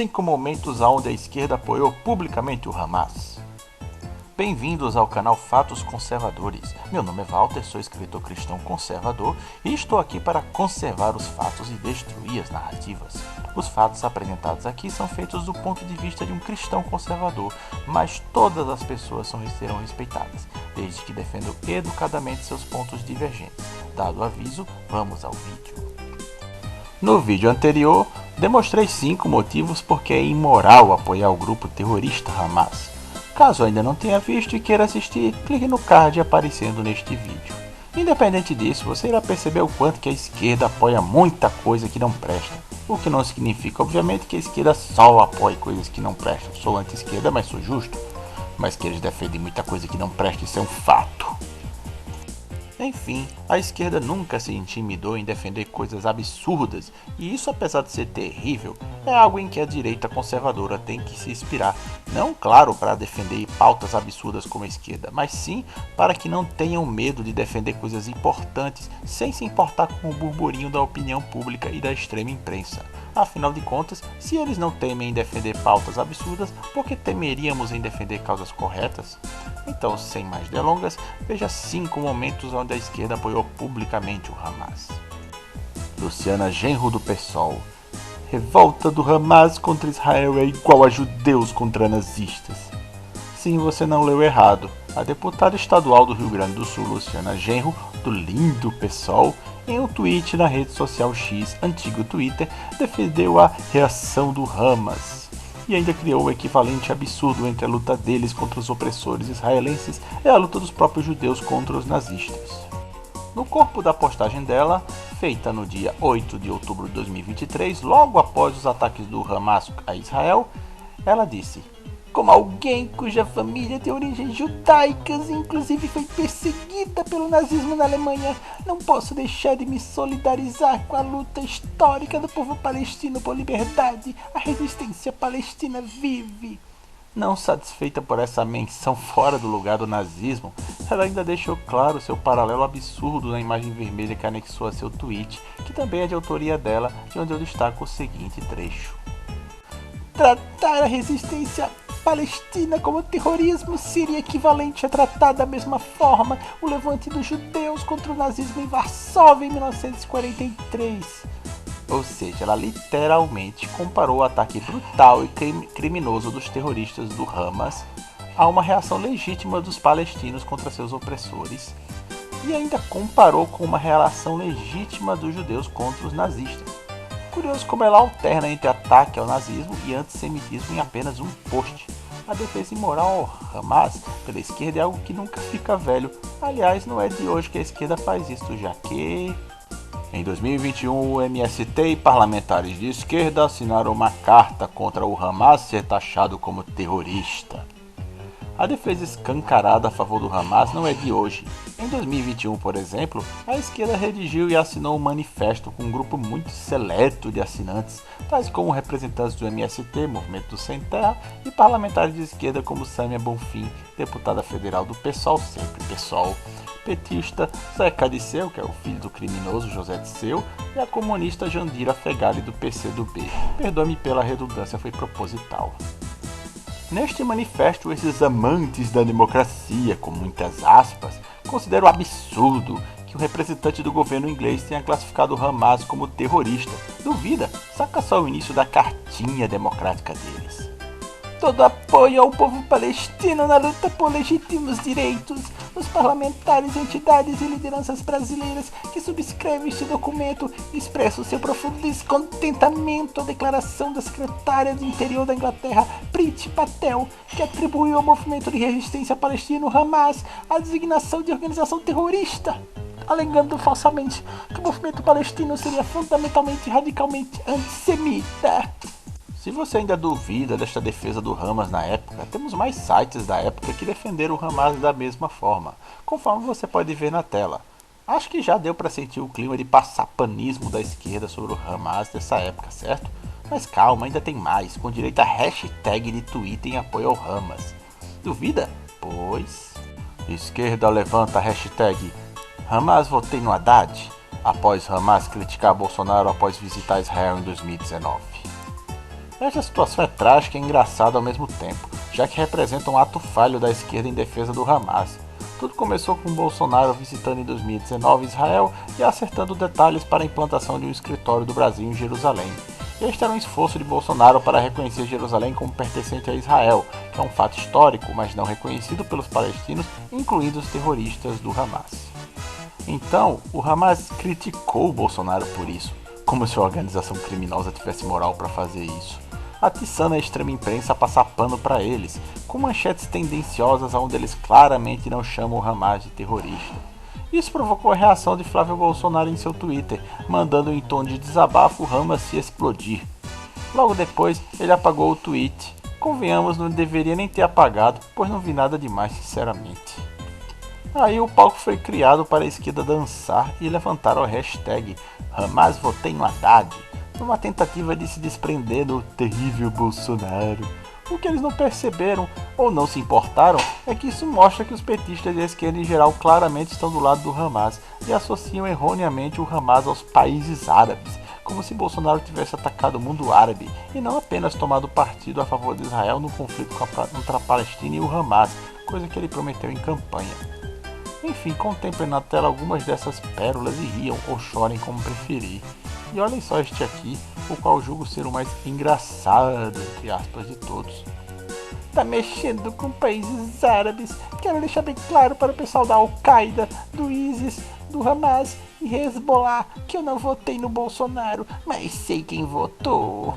5 momentos onde a esquerda apoiou publicamente o Hamas. Bem-vindos ao canal Fatos Conservadores. Meu nome é Walter, sou escritor cristão conservador e estou aqui para conservar os fatos e destruir as narrativas. Os fatos apresentados aqui são feitos do ponto de vista de um cristão conservador, mas todas as pessoas serão respeitadas, desde que defendam educadamente seus pontos divergentes. Dado o aviso, vamos ao vídeo. No vídeo anterior, demonstrei 5 motivos porque é imoral apoiar o grupo terrorista Hamas. Caso ainda não tenha visto e queira assistir, clique no card aparecendo neste vídeo. Independente disso, você irá perceber o quanto que a esquerda apoia muita coisa que não presta. O que não significa, obviamente, que a esquerda só apoie coisas que não prestam. Sou anti-esquerda, mas sou justo. Mas que eles defendem muita coisa que não presta, isso é um fato. Enfim, a esquerda nunca se intimidou em defender coisas absurdas, e isso, apesar de ser terrível, é algo em que a direita conservadora tem que se inspirar. Não, claro, para defender pautas absurdas como a esquerda, mas sim para que não tenham medo de defender coisas importantes, sem se importar com o burburinho da opinião pública e da extrema imprensa. Afinal de contas, se eles não temem em defender pautas absurdas, por que temeríamos em defender causas corretas? Então, sem mais delongas, veja 5 momentos onde a esquerda apoiou publicamente o Hamas. Luciana Genro do PSOL. Revolta do Hamas contra Israel é igual a judeus contra nazistas. Sim, você não leu errado. A deputada estadual do Rio Grande do Sul, Luciana Genro, do lindo PSOL, em um tweet na rede social X, antigo Twitter, defendeu a reação do Hamas e ainda criou o equivalente absurdo entre a luta deles contra os opressores israelenses e a luta dos próprios judeus contra os nazistas. No corpo da postagem dela, feita no dia 8 de outubro de 2023, logo após os ataques do Hamas a Israel, ela disse: como alguém cuja família tem origens judaicas e inclusive foi perseguida pelo nazismo na Alemanha, não posso deixar de me solidarizar com a luta histórica do povo palestino por liberdade. A resistência palestina vive. Não satisfeita por essa menção fora do lugar do nazismo, ela ainda deixou claro seu paralelo absurdo na imagem vermelha que anexou a seu tweet, que também é de autoria dela, de onde eu destaco o seguinte trecho: tratar a resistência palestina como terrorismo seria equivalente a tratar da mesma forma o levante dos judeus contra o nazismo em Varsóvia em 1943. Ou seja, ela literalmente comparou o ataque brutal e criminoso dos terroristas do Hamas a uma reação legítima dos palestinos contra seus opressores, e ainda comparou com uma reação legítima dos judeus contra os nazistas. Curioso como ela alterna entre ataque ao nazismo e antissemitismo em apenas um post. A defesa imoral ao Hamas pela esquerda é algo que nunca fica velho. Aliás, não é de hoje que a esquerda faz isso, já que em 2021 o MST e parlamentares de esquerda assinaram uma carta contra o Hamas ser taxado como terrorista. A defesa escancarada a favor do Hamas não é de hoje. Em 2021, por exemplo, a esquerda redigiu e assinou um manifesto com um grupo muito seleto de assinantes, tais como representantes do MST, Movimento do Sem Terra, e parlamentares de esquerda como Sâmia Bonfim, deputada federal do PSOL, sempre PSOL, petista Zeca Disseu, que é o filho do criminoso José Disseu, e a comunista Jandira Fegali do PCdoB. Perdoe-me pela redundância, foi proposital. Neste manifesto, esses amantes da democracia, com muitas aspas, consideram absurdo que o representante do governo inglês tenha classificado o Hamas como terrorista. Duvida? Saca só o início da cartinha democrática deles. Todo apoio ao povo palestino na luta por legítimos direitos. Os parlamentares, entidades e lideranças brasileiras que subscrevem este documento expressam seu profundo descontentamento à declaração da secretária do Interior da Inglaterra, Priti Patel, que atribuiu ao movimento de resistência palestino Hamas a designação de organização terrorista, alegando falsamente que o movimento palestino seria fundamentalmente e radicalmente antissemita. Se você ainda duvida desta defesa do Hamas na época, temos mais sites da época que defenderam o Hamas da mesma forma, conforme você pode ver na tela. Acho que já deu para sentir o clima de passapanismo da esquerda sobre o Hamas dessa época, certo? Mas calma, ainda tem mais, com direito a hashtag de Twitter em apoio ao Hamas. Duvida? Pois... Esquerda levanta a hashtag Hamas votei no Haddad, após Hamas criticar Bolsonaro após visitar Israel em 2019. Esta situação é trágica e engraçada ao mesmo tempo, já que representa um ato falho da esquerda em defesa do Hamas. Tudo começou com Bolsonaro visitando em 2019 Israel e acertando detalhes para a implantação de um escritório do Brasil em Jerusalém. Este era um esforço de Bolsonaro para reconhecer Jerusalém como pertencente a Israel, que é um fato histórico, mas não reconhecido pelos palestinos, incluindo os terroristas do Hamas. Então, o Hamas criticou o Bolsonaro por isso, como se a organização criminosa tivesse moral para fazer isso, atiçando a extrema imprensa a passar pano para eles, com manchetes tendenciosas onde eles claramente não chamam o Hamas de terrorista. Isso provocou a reação de Flávio Bolsonaro em seu Twitter, mandando em tom de desabafo o Hamas se explodir. Logo depois, ele apagou o tweet. Convenhamos, não deveria nem ter apagado, pois não vi nada demais, sinceramente. Aí o palco foi criado para a esquerda dançar e levantar a hashtag Hamas votei no Haddad, numa tentativa de se desprender do terrível Bolsonaro. O que eles não perceberam ou não se importaram é que isso mostra que os petistas e a esquerda em geral claramente estão do lado do Hamas e associam erroneamente o Hamas aos países árabes, como se Bolsonaro tivesse atacado o mundo árabe e não apenas tomado partido a favor de Israel no conflito contra a Palestina e o Hamas, coisa que ele prometeu em campanha. Enfim, contemplem na tela algumas dessas pérolas e riam ou chorem como preferir. E olhem só este aqui, o qual julgo ser o mais engraçado, entre aspas, de todos. Tá mexendo com países árabes. Quero deixar bem claro para o pessoal da Al-Qaeda, do ISIS, do Hamas e Hezbollah que eu não votei no Bolsonaro, mas sei quem votou.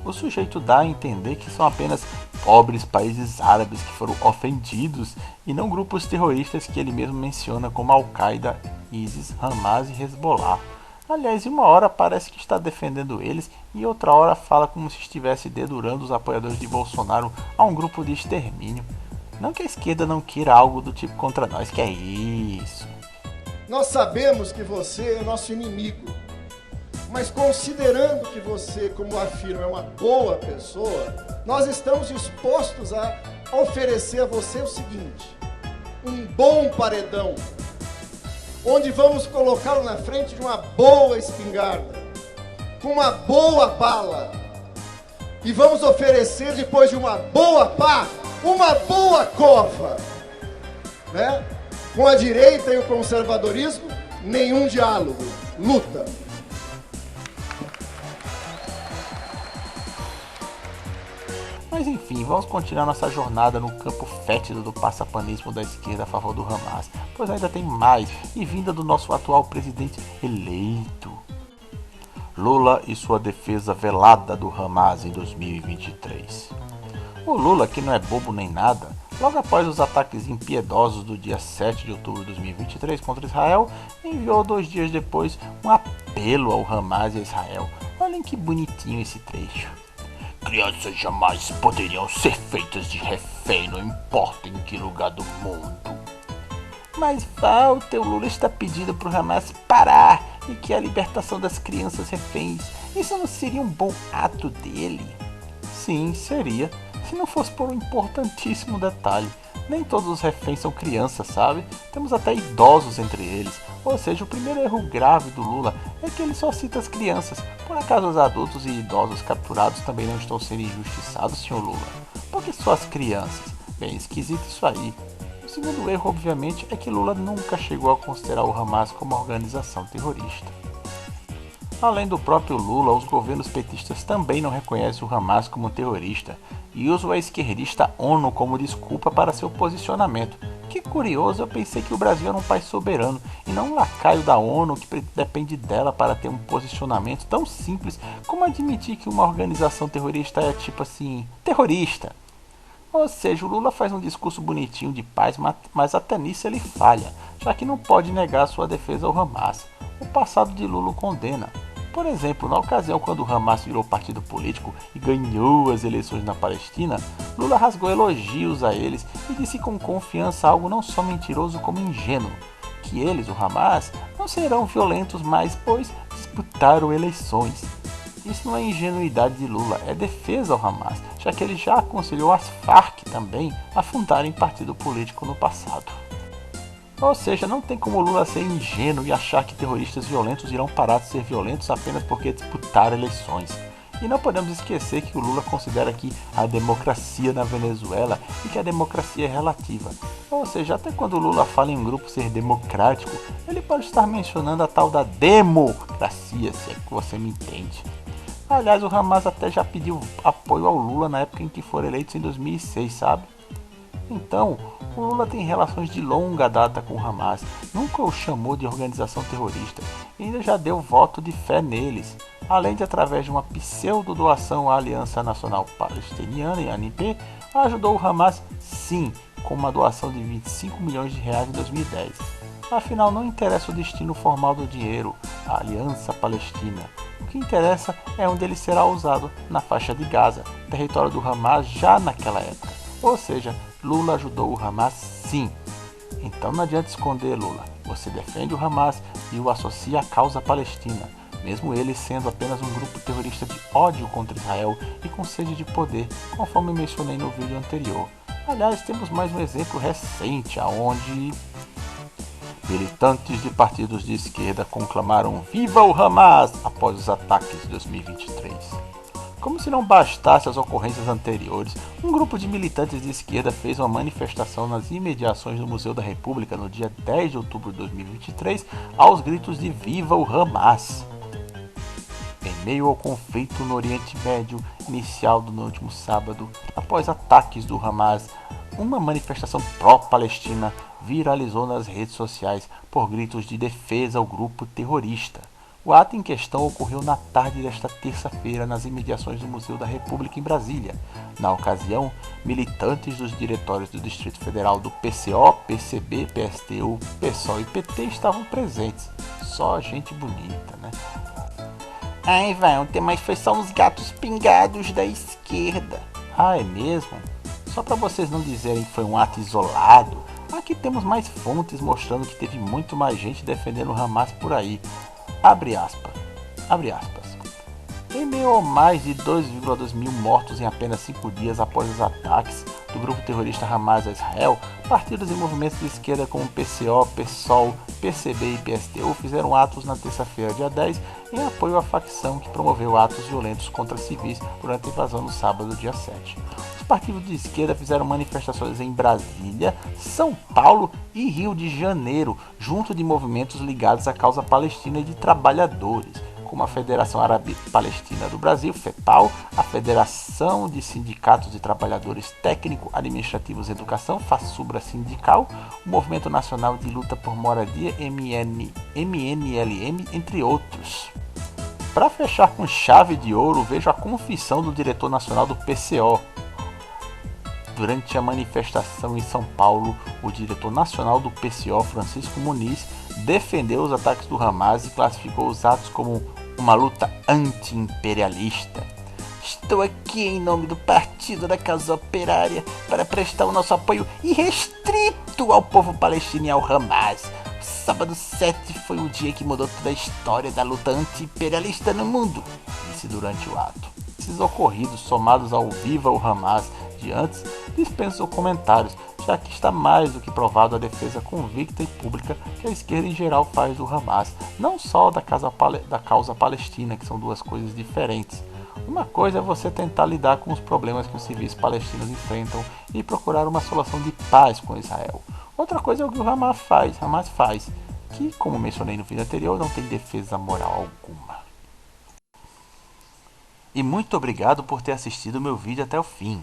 O sujeito dá a entender que são apenas pobres países árabes que foram ofendidos e não grupos terroristas que ele mesmo menciona como Al-Qaeda, ISIS, Hamas e Hezbollah. Aliás, em uma hora parece que está defendendo eles e outra hora fala como se estivesse dedurando os apoiadores de Bolsonaro a um grupo de extermínio. Não que a esquerda não queira algo do tipo contra nós, que é isso. Nós sabemos que você é nosso inimigo, mas considerando que você, como afirma, é uma boa pessoa, nós estamos dispostos a oferecer a você o seguinte: um bom paredão, onde vamos colocá-lo na frente de uma boa espingarda, com uma boa bala, e vamos oferecer, depois de uma boa pá, uma boa cova, né? Com a direita e o conservadorismo, nenhum diálogo, luta. Mas enfim, vamos continuar nossa jornada no campo fétido do passapanismo da esquerda a favor do Hamas, pois ainda tem mais, e vinda do nosso atual presidente eleito. Lula e sua defesa velada do Hamas em 2023. O Lula, que não é bobo nem nada, logo após os ataques impiedosos do dia 7 de outubro de 2023 contra Israel, enviou 2 dias depois um apelo ao Hamas e a Israel. Olhem que bonitinho esse trecho. Crianças jamais poderiam ser feitas de refém, não importa em que lugar do mundo. Mas Walter, o Lula está pedindo para o Hamas parar e que a libertação das crianças reféns, isso não seria um bom ato dele? Sim, seria, se não fosse por um importantíssimo detalhe. Nem todos os reféns são crianças, sabe? Temos até idosos entre eles. Ou seja, o primeiro erro grave do Lula é que ele só cita as crianças. Por acaso os adultos e idosos capturados também não estão sendo injustiçados, senhor Lula? Por que só as crianças? Bem esquisito isso aí. O segundo erro, obviamente, é que Lula nunca chegou a considerar o Hamas como organização terrorista. Além do próprio Lula, os governos petistas também não reconhecem o Hamas como terrorista e usam a esquerdista ONU como desculpa para seu posicionamento. Que curioso, eu pensei que o Brasil era um país soberano e não um lacaio da ONU que depende dela para ter um posicionamento tão simples como admitir que uma organização terrorista é tipo assim, terrorista. Ou seja, o Lula faz um discurso bonitinho de paz, mas até nisso ele falha, já que não pode negar sua defesa ao Hamas. O passado de Lula o condena. Por exemplo, na ocasião quando o Hamas virou partido político e ganhou as eleições na Palestina, Lula rasgou elogios a eles e disse com confiança algo não só mentiroso como ingênuo, que eles, o Hamas, não serão violentos mais, pois disputaram eleições. Isso não é ingenuidade de Lula, é defesa ao Hamas, já que ele já aconselhou as Farc também a fundarem partido político no passado. Ou seja, não tem como Lula ser ingênuo e achar que terroristas violentos irão parar de ser violentos apenas porque disputaram eleições. E não podemos esquecer que o Lula considera que a democracia na Venezuela e que a democracia é relativa. Ou seja, até quando o Lula fala em um grupo ser democrático, ele pode estar mencionando a tal da democracia, se é que você me entende. Aliás, o Hamas até já pediu apoio ao Lula na época em que foram eleitos em 2006, sabe? Então, o Lula tem relações de longa data com o Hamas, nunca o chamou de organização terrorista e ainda já deu voto de fé neles, além de, através de uma pseudo-doação à Aliança Nacional Palestiniana, ANP, ajudou o Hamas, sim, com uma doação de 25 milhões de reais em 2010. Afinal, não interessa o destino formal do dinheiro, a Aliança Palestina. O que interessa é onde ele será usado, na faixa de Gaza, território do Hamas já naquela época. Ou seja, Lula ajudou o Hamas sim. Então não adianta esconder, Lula. Você defende o Hamas e o associa à causa palestina, mesmo ele sendo apenas um grupo terrorista de ódio contra Israel e com sede de poder, conforme mencionei no vídeo anterior. Aliás, temos mais um exemplo recente, onde militantes de partidos de esquerda conclamaram "Viva o Hamas!" após os ataques de 2023. Como se não bastasse as ocorrências anteriores, um grupo de militantes de esquerda fez uma manifestação nas imediações do Museu da República no dia 10 de outubro de 2023 aos gritos de "Viva o Hamas!". Em meio ao conflito no Oriente Médio, iniciado no último sábado, após ataques do Hamas, uma manifestação pró-Palestina viralizou nas redes sociais por gritos de defesa ao grupo terrorista. O ato em questão ocorreu na tarde desta terça-feira nas imediações do Museu da República em Brasília. Na ocasião, militantes dos diretórios do Distrito Federal do PCO, PCB, PSTU, PSOL e PT estavam presentes. Só gente bonita, né? Ai, Walter, mas foi só uns gatos pingados da esquerda. Ah, é mesmo? Só para vocês não dizerem que foi um ato isolado, aqui temos mais fontes mostrando que teve muito mais gente defendendo o Hamas por aí. Abre aspas. Em meio a mais de 2,2 mil mortos em apenas 5 dias após os ataques do grupo terrorista Hamas a Israel, partidos e movimentos de esquerda como PCO, PSOL, PCB e PSTU fizeram atos na terça-feira, dia 10, em apoio à facção que promoveu atos violentos contra civis durante a invasão no sábado, dia 7. Os partidos de esquerda fizeram manifestações em Brasília, São Paulo e Rio de Janeiro, junto de movimentos ligados à causa palestina e de trabalhadores, como a Federação Árabe Palestina do Brasil, FEPAL, a Federação de Sindicatos de Trabalhadores Técnico-Administrativos e Educação, FASUBRA Sindical, o Movimento Nacional de Luta por Moradia, MNLM, entre outros. Para fechar com chave de ouro, vejo a confissão do diretor nacional do PCO. Durante a manifestação em São Paulo, o diretor nacional do PCO, Francisco Muniz, defendeu os ataques do Hamas e classificou os atos como uma luta anti-imperialista. Estou aqui em nome do Partido da Causa Operária para prestar o nosso apoio irrestrito ao povo palestino e ao Hamas. O sábado 7 foi o dia que mudou toda a história da luta anti-imperialista no mundo, disse durante o ato. Esses ocorridos, somados ao Viva o Hamas de antes, dispensam comentários, já que está mais do que provado a defesa convicta e pública que a esquerda em geral faz do Hamas, não só da causa palestina, que são duas coisas diferentes. Uma coisa é você tentar lidar com os problemas que os civis palestinos enfrentam e procurar uma solução de paz com Israel. Outra coisa é o que o Hamas faz, que, como mencionei no vídeo anterior, não tem defesa moral alguma. E muito obrigado por ter assistido o meu vídeo até o fim.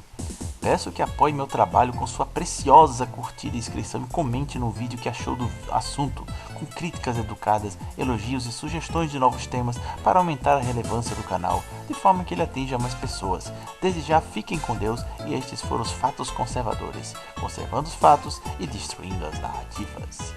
Peço que apoie meu trabalho com sua preciosa curtida e inscrição e comente no vídeo o que achou do assunto, com críticas educadas, elogios e sugestões de novos temas para aumentar a relevância do canal, de forma que ele atinja mais pessoas. Desde já, fiquem com Deus e estes foram os Fatos Conservadores, conservando os fatos e destruindo as narrativas.